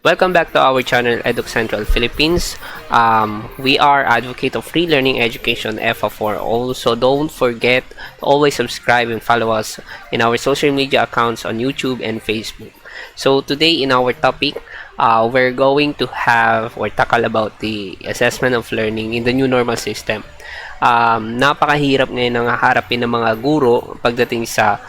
Welcome back to our channel, Edu Central Philippines. We are advocate of free learning education FA for all. So don't forget to always subscribe and follow us in our social media accounts on YouTube and Facebook. So today in our topic, we're going to have or tackle about the assessment of learning in the new normal system. Napakahirap ngayon ng haharapin ng mga guro pagdating sa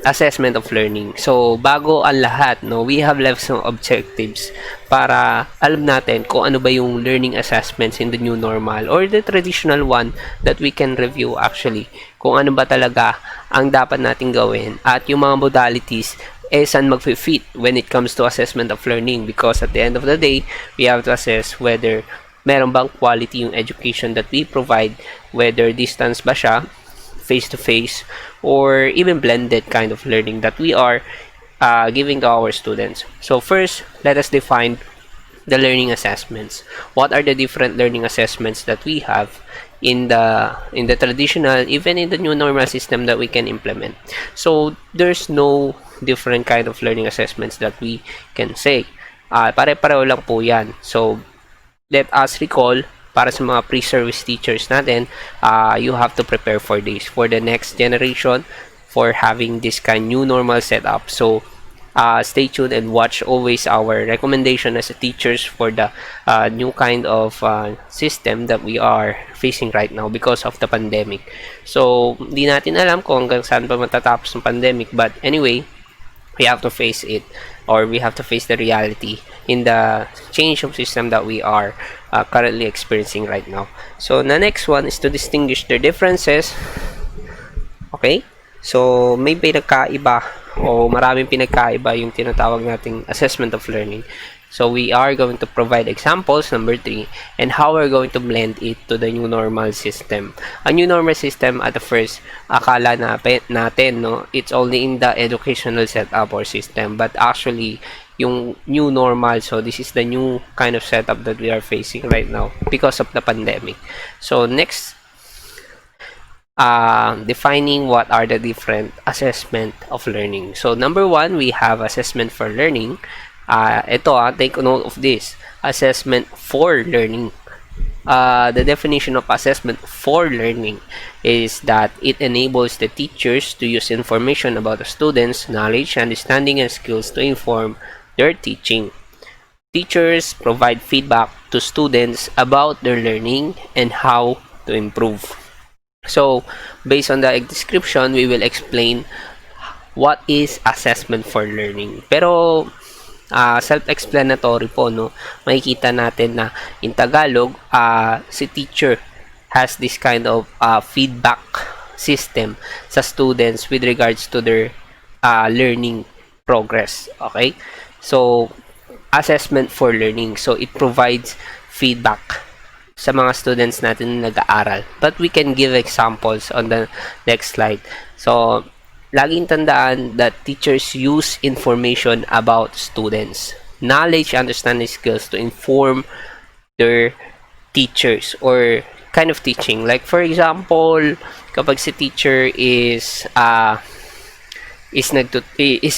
assessment of learning. So, bago ang lahat, no, we have left some objectives para alam natin kung ano ba yung learning assessments in the new normal or the traditional one that we can review actually. Kung ano ba talaga ang dapat nating gawin at yung mga modalities saan mag-fit when it comes to assessment of learning, because at the end of the day, we have to assess whether meron bang quality yung education that we provide, whether distance ba siya, face-to-face, or even blended kind of learning that we are giving to our students. So first, let us define the learning assessments. What are the different learning assessments that we have in the traditional, even in the new normal system that we can implement? So there's no different kind of learning assessments that we can say. Pare-pareho lang po yan. So let us recall, para sa mga pre-service teachers natin, you have to prepare for this, for the next generation, for having this kind new normal setup. So stay tuned and watch always our recommendation as a teachers for the new kind of system that we are facing right now because of the pandemic. So hindi natin alam kung hanggang saan pa matatapos ng pandemic, but anyway, we have to face it, or we have to face the reality in the change of system that we are currently experiencing right now. So the next one is to distinguish the differences. Okay, so may pinagkaiba o maraming pinagkaiba yung tinatawag nating assessment of learning. So we are going to provide examples, number 3, and how we're going to blend it to the new normal system. A new normal system, at the first, akala natin, no, it's only in the educational setup or system, but actually, yung new normal, so this is the new kind of setup that we are facing right now because of the pandemic. So next, defining what are the different assessment of learning. So number 1, we have assessment for learning. Take note of this. Assessment for learning. The definition of assessment for learning is that it enables the teachers to use information about the students' knowledge, understanding, and skills to inform their teaching. Teachers provide feedback to students about their learning and how to improve. So, based on the description, we will explain what is assessment for learning. Pero self-explanatory po, no? Makikita natin na in Tagalog, si teacher has this kind of feedback system sa students with regards to their learning progress. Okay? So, assessment for learning. So, it provides feedback sa mga students natin na nag-aaral. But we can give examples on the next slide. So, laging tandaan that teachers use information about students, knowledge, understanding, skills to inform their teachers or kind of teaching. Like for example, kapag si teacher is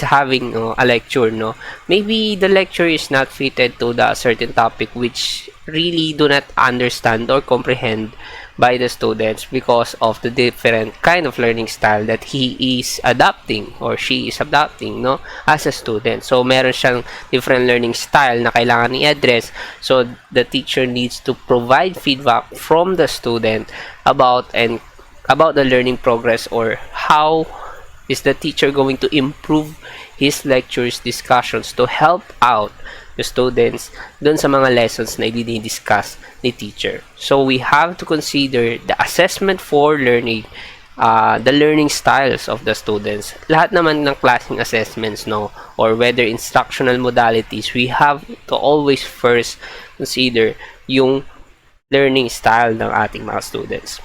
having a lecture, no, maybe the lecture is not fitted to the certain topic which really do not understand or comprehend by the students because of the different kind of learning style that he is adopting or she is adopting, no, as a student. So meron siyang different learning style na kailangan i-address, so the teacher needs to provide feedback from the student about the learning progress, or how is the teacher going to improve his lectures, discussions to help out the students dun sa mga lessons na i-discuss ni teacher. So we have to consider the assessment for learning, the learning styles of the students. Lahat naman ng klaseng assessments, no, or whether instructional modalities, we have to always first consider yung learning style ng ating mga students.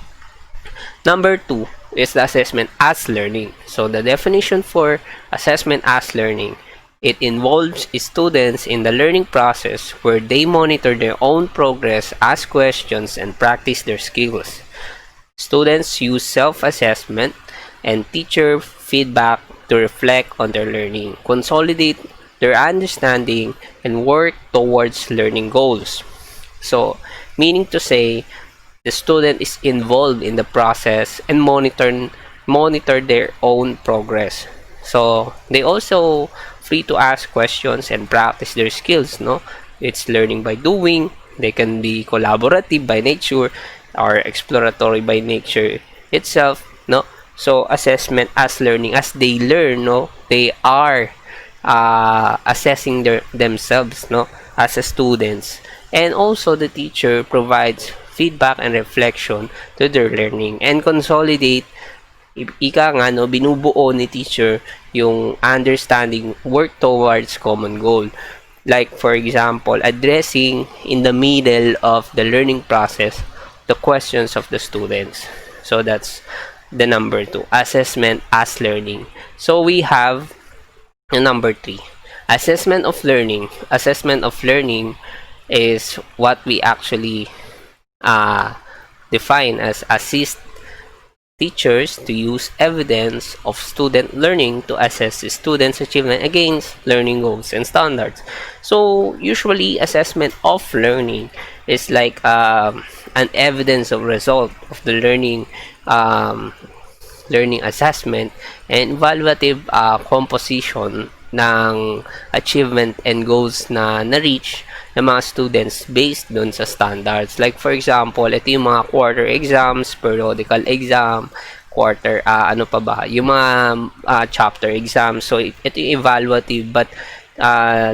Number 2 is the assessment as learning. So the definition for assessment as learning: it involves students in the learning process where they monitor their own progress, ask questions, and practice their skills. Students use self-assessment and teacher feedback to reflect on their learning, consolidate their understanding, and work towards learning goals. So, meaning to say, the student is involved in the process and monitor their own progress. So, they also free to ask questions and practice their skills, no? It's learning by doing. They can be collaborative by nature or exploratory by nature itself, no? So, assessment as learning, as they learn, no? They are assessing themselves, no? As a students. And also, the teacher provides feedback and reflection to their learning and consolidate ika nga no, binubuo ni teacher yung understanding, work towards common goal. Like for example, addressing in the middle of the learning process the questions of the students. So that's the number 2, assessment as learning. So we have the number 3, assessment of learning. Assessment of learning is what we actually define as assist teachers to use evidence of student learning to assess the students' achievement against learning goals and standards. So usually assessment of learning is like an evidence of result of the learning assessment and evaluative composition ng achievement and goals na na-reach ng mga students based dun sa standards. Like for example, ito yung mga quarter exams, periodical exam, ano pa ba, yung mga chapter exams. So ito yung evaluative but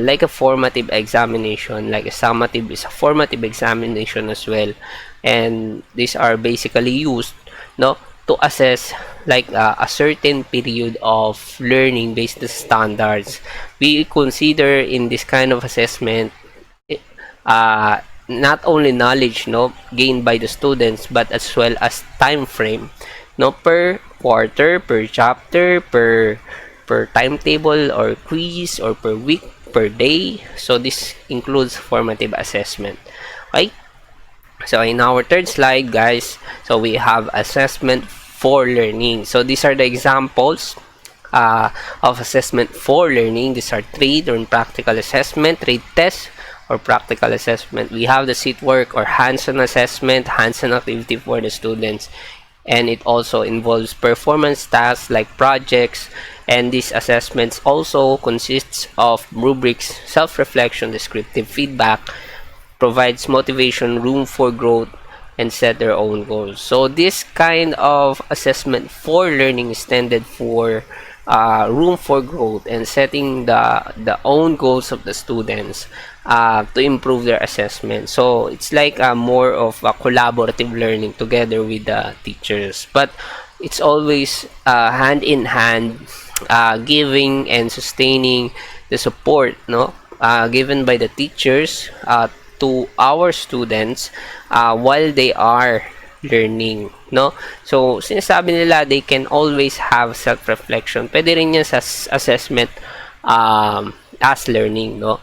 like a formative examination, like a summative is a formative examination as well. And these are basically used, no, to assess like a certain period of learning based on standards. We consider in this kind of assessment not only knowledge, no, gained by the students, but as well as time frame, no, per quarter, per chapter, per timetable or quiz, or per week, per day. So this includes formative assessment. Okay, so in our third slide, guys, so we have assessment for learning. So these are the examples of assessment for learning. These are trade or practical assessment, trade test or practical assessment. We have the seat work or hands-on assessment, hands-on activity for the students, and it also involves performance tasks like projects. And these assessments also consists of rubrics, self-reflection, descriptive feedback, provides motivation, room for growth, and set their own goals. So this kind of assessment for learning is intended for room for growth and setting the own goals of the students to improve their assessment. So it's like more of a collaborative learning together with the teachers, but it's always hand in hand, giving and sustaining the support, no, given by the teachers to our students while they are learning, no? So sinasabi nila they can always have self-reflection. Pwede rin yan sa assessment as learning, no?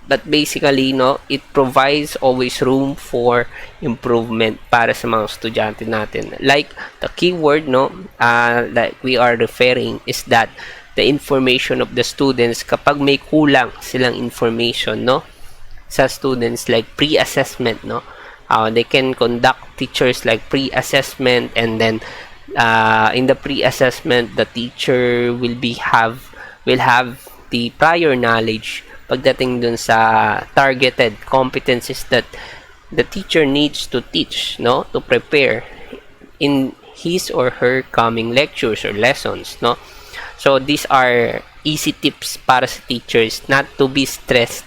But basically, no, it provides always room for improvement para sa mga estudyante natin. Like the keyword, no, that we are referring is that the information of the students, kapag may kulang silang information, no, sa students, like pre-assessment, no, they can conduct teachers like pre-assessment, and then in the pre-assessment the teacher will have the prior knowledge pagdating dun sa targeted competencies that the teacher needs to teach, no, to prepare in his or her coming lectures or lessons, no. So these are easy tips para sa teachers not to be stressed,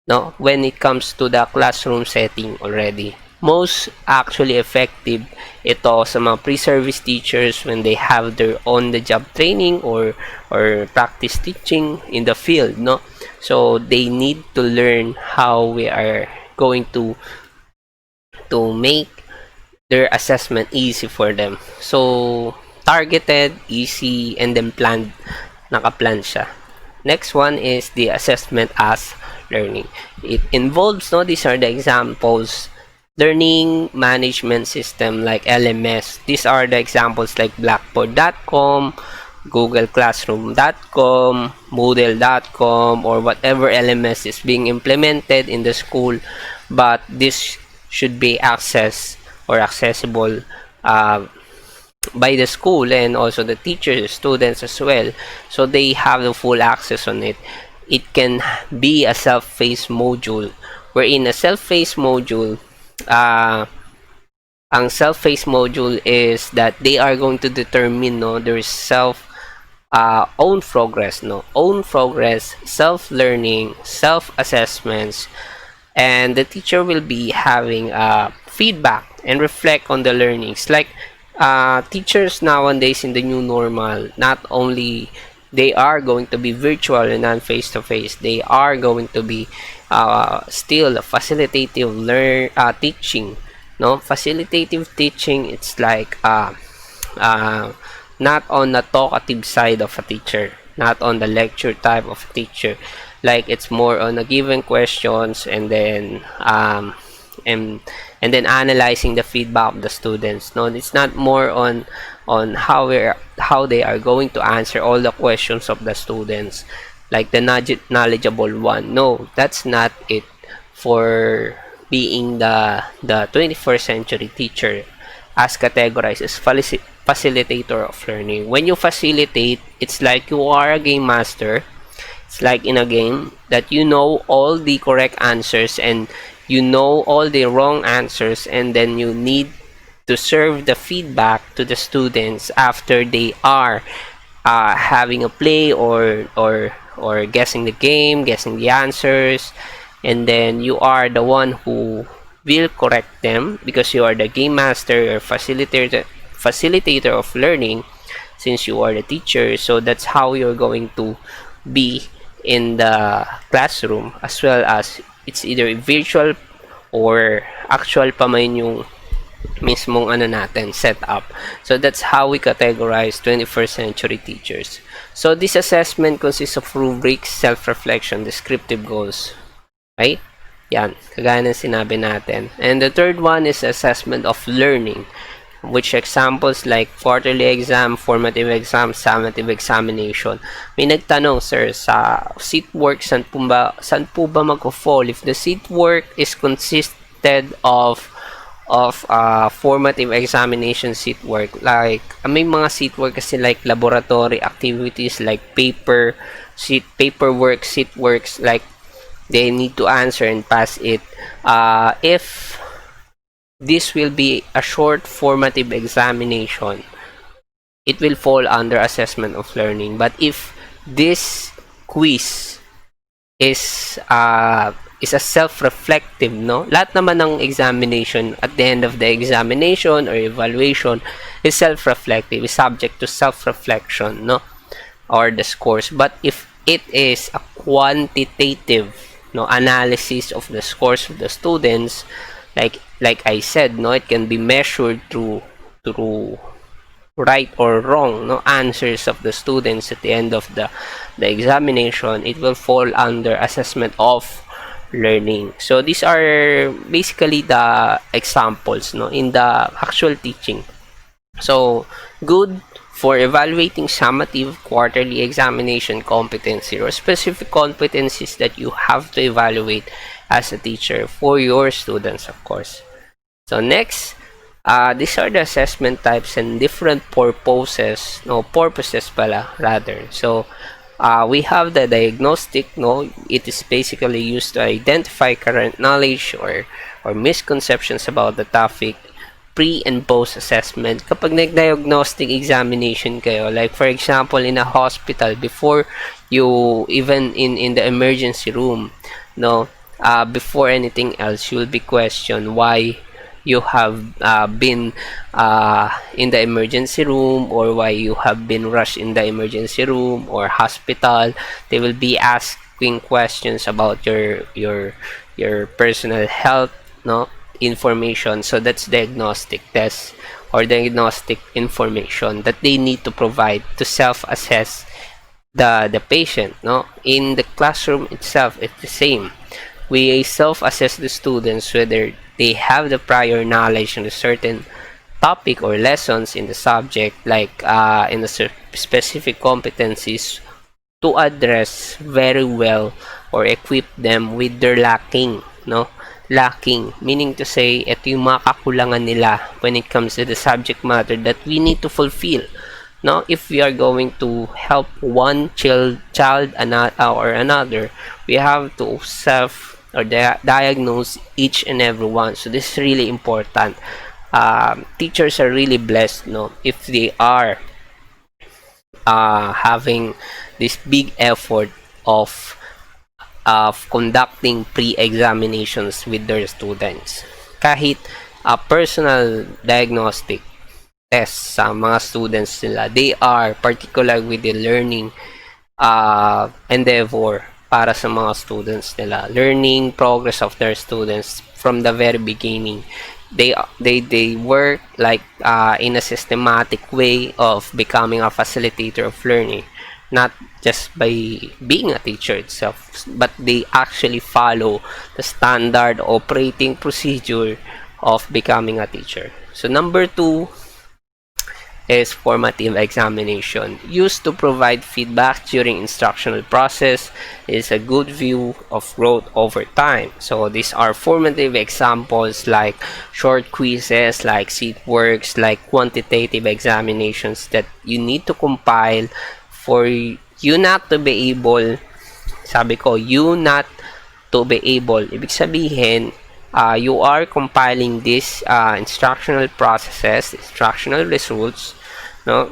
no, when it comes to the classroom setting already. Most actually effective ito sa mga pre-service teachers when they have their on-the-job training or practice teaching in the field, no. So they need to learn how we are going to make their assessment easy for them. So targeted, easy, and then planned, nakaplan siya. Next one is the assessment as learning. It involves, no, these are the examples, learning management system like LMS. These are the examples like blackboard.com, google classroom.com, Moodle.com or whatever LMS is being implemented in the school, but this should be accessed or accessible uh, by the school and also the teachers, students as well, so they have the full access on it. It can be a self-paced module, wherein a self-paced module, uh, ang self-paced module is that they are going to determine their self own progress, own progress, self-learning, self-assessments, and the teacher will be having feedback and reflect on the learnings. Like teachers nowadays in the new normal, not only they are going to be virtual and non face-to-face, they are going to be still facilitative teaching. Facilitative teaching, it's like uh, not on the talkative side of a teacher, not on the lecture type of a teacher. Like it's more on a given questions, and then and then analyzing the feedback of the students. No, it's not more on how they are going to answer all the questions of the students, like the knowledgeable one. No, that's not it for being the 21st century teacher, as categorized as facilitator of learning. When you facilitate, it's like you are a game master. It's like in a game that you know all the correct answers and you know all the wrong answers, and then you need to serve the feedback to the students after they are having a play or guessing the game, guessing the answers, and then you are the one who will correct them because you are the game master or facilitator of learning, since you are the teacher. So that's how you're going to be in the classroom, as well as it's either virtual or actual pa man yung mismong natin setup. So that's how we categorize 21st century teachers. So this assessment consists of rubrics, self-reflection, descriptive goals. Right? Yan, kagaya ng sinabi natin. And the third one is assessment of learning, which examples like quarterly exam, formative exam, summative examination. May nagtanong, sir, sa seat work, saan po ba mag-fall? If the seat work is consisted of formative examination seat work, like may mga seat work kasi like laboratory activities, like paperwork, seat works, like they need to answer and pass it. If this will be a short formative examination, it will fall under assessment of learning. But if this quiz is a self-reflective, lahat naman ng examination at the end of the examination or evaluation is self-reflective, is subject to self-reflection, or the scores. But if it is a quantitative analysis of the scores of the students, like I said, it can be measured through right or wrong answers of the students at the end of the examination. It will fall under assessment of learning. So these are basically the examples in the actual teaching. So good for evaluating summative quarterly examination competency or specific competencies that you have to evaluate as a teacher for your students, of course. So next, these are the assessment types and different purposes, purposes pala rather. So we have the diagnostic, it is basically used to identify current knowledge or misconceptions about the topic. Pre and post assessment, kapag nag-diagnostic examination kayo, like for example in a hospital, before you even in the emergency room, before anything else, you will be questioned why you have been in the emergency room, or why you have been rushed in the emergency room or hospital. They will be asking questions about your personal health, information. So that's diagnostic test or diagnostic information that they need to provide to self-assess the patient. In the classroom itself, it's the same. We self-assess the students whether they have the prior knowledge on a certain topic or lessons in the subject, like in the specific competencies to address very well or equip them with their lacking, no? Lacking, meaning to say, ito yung mga kakulangan nila when it comes to the subject matter that we need to fulfill. No, if we are going to help one child or another, we have to self or diagnose each and every one. So this is really important. Teachers are really blessed, no, if they are having this big effort of conducting pre-examinations with their students. Kahit personal diagnostic tests sa mga students nila, they are particular with the learning endeavor para sa mga students nila. Learning progress of their students from the very beginning. They work like in a systematic way of becoming a facilitator of learning, not just by being a teacher itself, but they actually follow the standard operating procedure of becoming a teacher. So number 2 is formative examination, used to provide feedback during instructional process. Is a good view of growth over time. So these are formative examples like short quizzes, like seat works, like quantitative examinations that you need to compile for you not to be able, sabi ko, you not to be able, ibig sabihin, you are compiling these instructional processes, instructional results, no?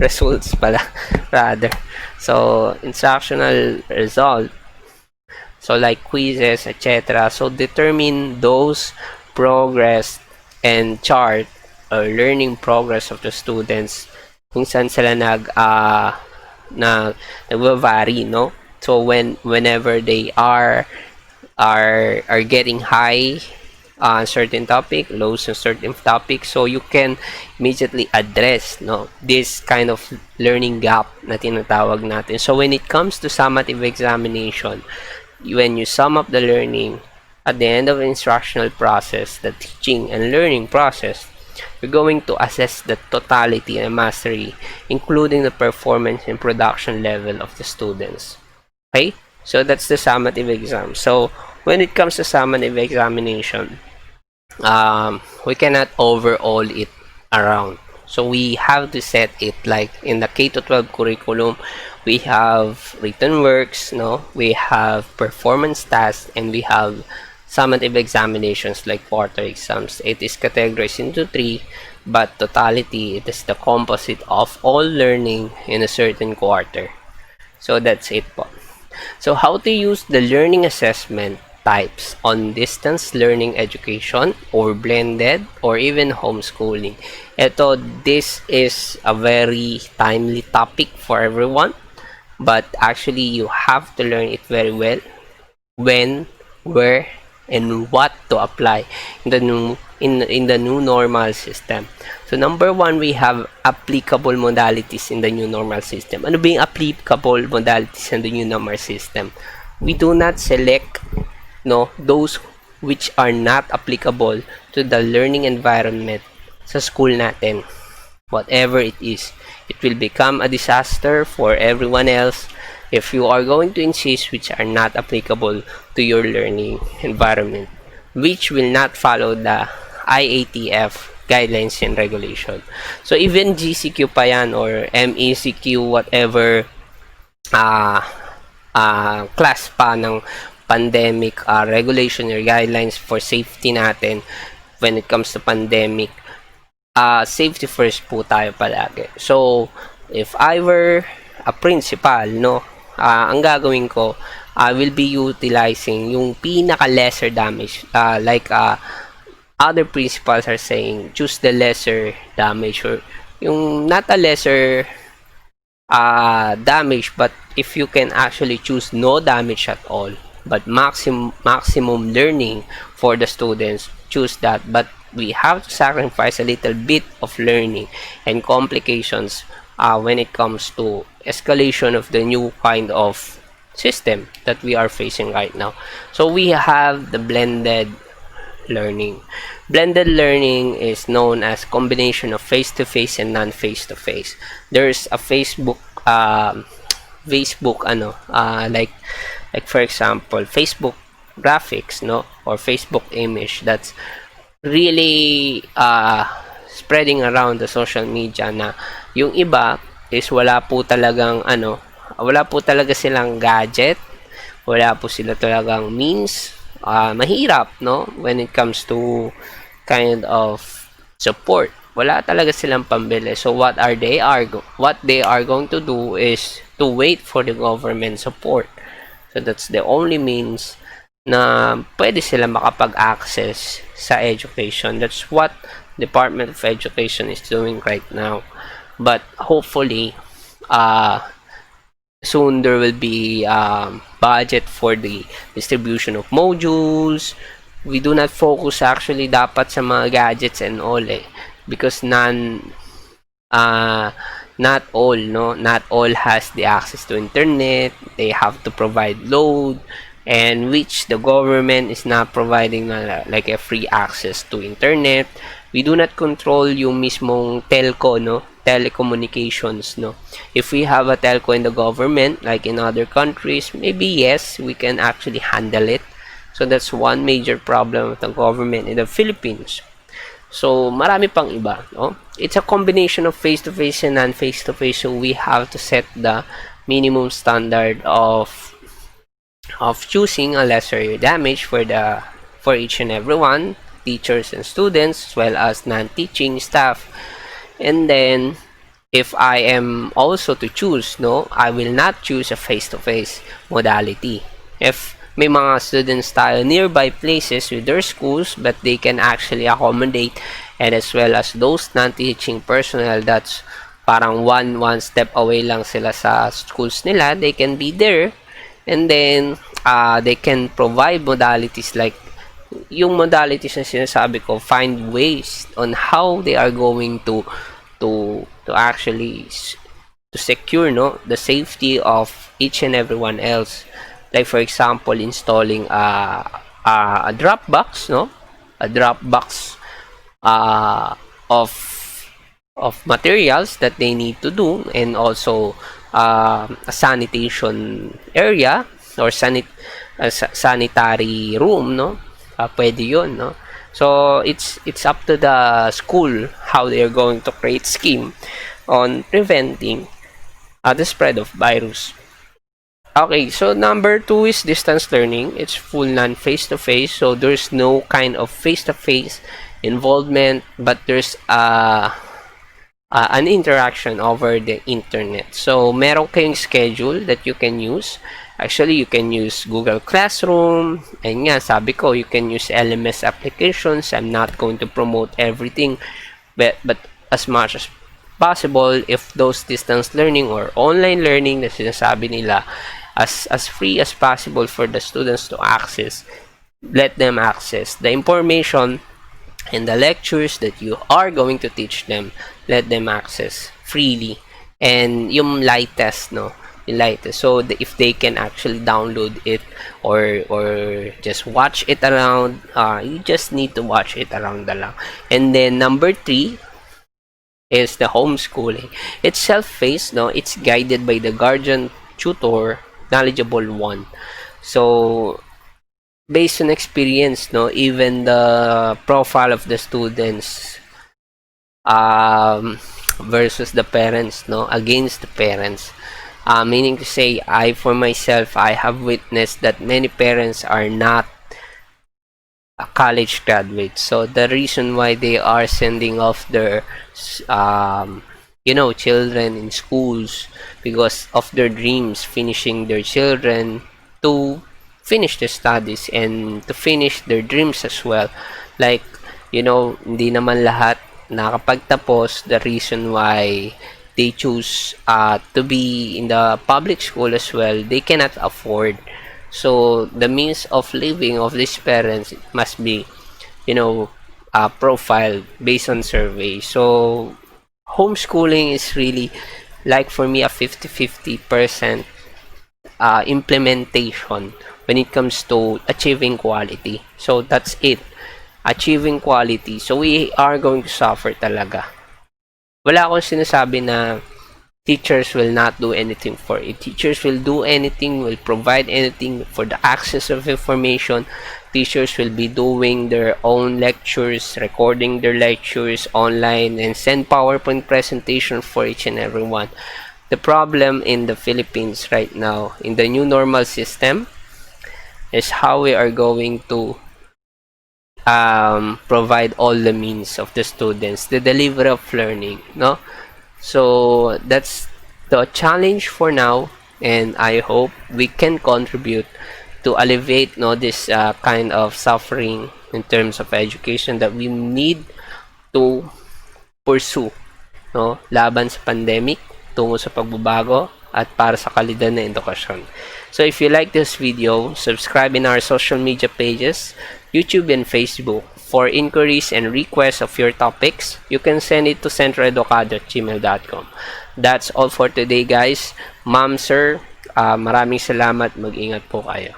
Results pala, rather. So, instructional result. So, like quizzes, etc. So, determine those progress and chart or learning progress of the students kung saan sila nag-vary, no? So, whenever they are getting high on certain topic, lows on certain topic, so you can immediately address, no, this kind of learning gap na tinatawag natin. So when it comes to summative examination, when you sum up the learning at the end of the instructional process, the teaching and learning process, you're going to assess the totality and mastery, including the performance and production level of the students. Okay, so that's the summative exam. So when it comes to summative examination, we cannot overall it around. So we have to set it like in the K-12 curriculum. We have written works, no? We have performance tasks, and we have summative examinations like quarter exams. It is categorized into 3, but totality, it is the composite of all learning in a certain quarter. So that's it po. So how to use the learning assessment types on distance learning education or blended or even homeschooling. This is a very timely topic for everyone, but actually you have to learn it very well when, where, and what to apply in the new normal system. So number 1, we have applicable modalities in the new normal system. Ano ba yung applicable modalities in the new normal system? We do not select, no, those which are not applicable to the learning environment sa school natin. Whatever it is, it will become a disaster for everyone else if you are going to insist which are not applicable to your learning environment, which will not follow the IATF guidelines and regulation. So even GCQ pa yan or MECQ, whatever class pa ng pandemic regulation or guidelines for safety natin when it comes to pandemic, safety first po tayo palagi. So if I were a principal, no, ang gagawin ko, I will be utilizing yung pinaka lesser damage, like other principals are saying, choose the lesser damage, or yung not a lesser damage, but if you can actually choose no damage at all but maximum learning for the students, choose that. But we have to sacrifice a little bit of learning and complications when it comes to escalation of the new kind of system that we are facing right now. So we have the blended learning. Blended learning is known as combination of face-to-face and non-face-to-face. There's a Facebook Facebook like for example Facebook graphics, no, or Facebook image that's really spreading around the social media, na yung iba is wala po talaga silang gadget, wala po sila talagang means, mahirap, no, when it comes to kind of support. Wala talaga silang pambili. So what they are going to do is to wait for the government support. So that's the only means na pwede sila makapag-access sa education. That's what Department of Education is doing right now. But hopefully, soon there will be budget for the distribution of modules. We do not focus actually dapat sa mga gadgets and all, because uh, not all has the access to internet. They have to provide load, and which the government is not providing like a free access to internet. We do not control yung mismong telco, no, telecommunications, no. If we have a telco in the government like in other countries, maybe yes, we can actually handle it. So that's one major problem of the government in the Philippines. So marami pang iba, no. It's a combination of face-to-face and non-face-to-face, so we have to set the minimum standard of choosing a lesser damage for each and everyone, teachers and students, as well as non-teaching staff. And then if I am also to choose, no, I will not choose a face-to-face modality. If may mga students tayo nearby places with their schools, but they can actually accommodate, and as well as those non-teaching personnel that's parang one step away lang sila sa schools nila, they can be there, and then they can provide modalities like yung modalities na sinasabi ko, find ways on how they are going to actually to secure, no, the safety of each and everyone else. Like for example, installing a drop box, no, a drop box of materials that they need to do, and also a sanitation area or sanitary room, no, pwede yun, no. So it's up to the school how they are going to create scheme on preventing the spread of virus. Okay, so number 2 is distance learning. It's full non-face-to-face, so there's no kind of face-to-face involvement, but there's an interaction over the internet. So meron kayong schedule that you can use. Actually, you can use Google Classroom, and nga, sabi ko, you can use LMS applications. I'm not going to promote everything, but as much as possible, if those distance learning or online learning na sinasabi nila, as free as possible for the students to access, let them access the information and the lectures that you are going to teach them. Let them access freely, and yung lightest, no, yung lightest, so if they can actually download it or just watch it around, you just need to watch it around lang. And then number 3 is the homeschooling. It's self-paced, no, it's guided by the guardian tutor, knowledgeable one. So based on experience, no, even the profile of the students versus the parents, no, against the parents, meaning to say, I for myself, I have witnessed that many parents are not a college graduate. So the reason why they are sending off their children in schools, because of their dreams, finishing their children to finish their studies and to finish their dreams as well. Like, hindi naman lahat nakapagtapos. The reason why they choose to be in the public school as well, they cannot afford. So the means of living of these parents must be, profiled based on survey. So homeschooling is really, like for me, a 50-50% implementation when it comes to achieving quality. So that's it, achieving quality. So we are going to suffer talaga. Wala akong sinasabi na teachers will not do anything for it. Teachers will do anything, will provide anything for the access of information. Teachers will be doing their own lectures, recording their lectures online, and send PowerPoint presentation for each and every one. The problem in the Philippines right now, in the new normal system, is how we are going to provide all the means of the students, the delivery of learning, no? So that's the challenge for now, and I hope we can contribute to alleviate, no, this kind of suffering in terms of education that we need to pursue, no, laban sa pandemic, tungo sa pagbabago, at para sa kalidad na edukasyon. So if you like this video, subscribe in our social media pages, YouTube and Facebook. For inquiries and requests of your topics, you can send it to centroeducado@gmail.com. That's all for today, guys. Ma'am, sir, maraming salamat. Mag-ingat po kayo.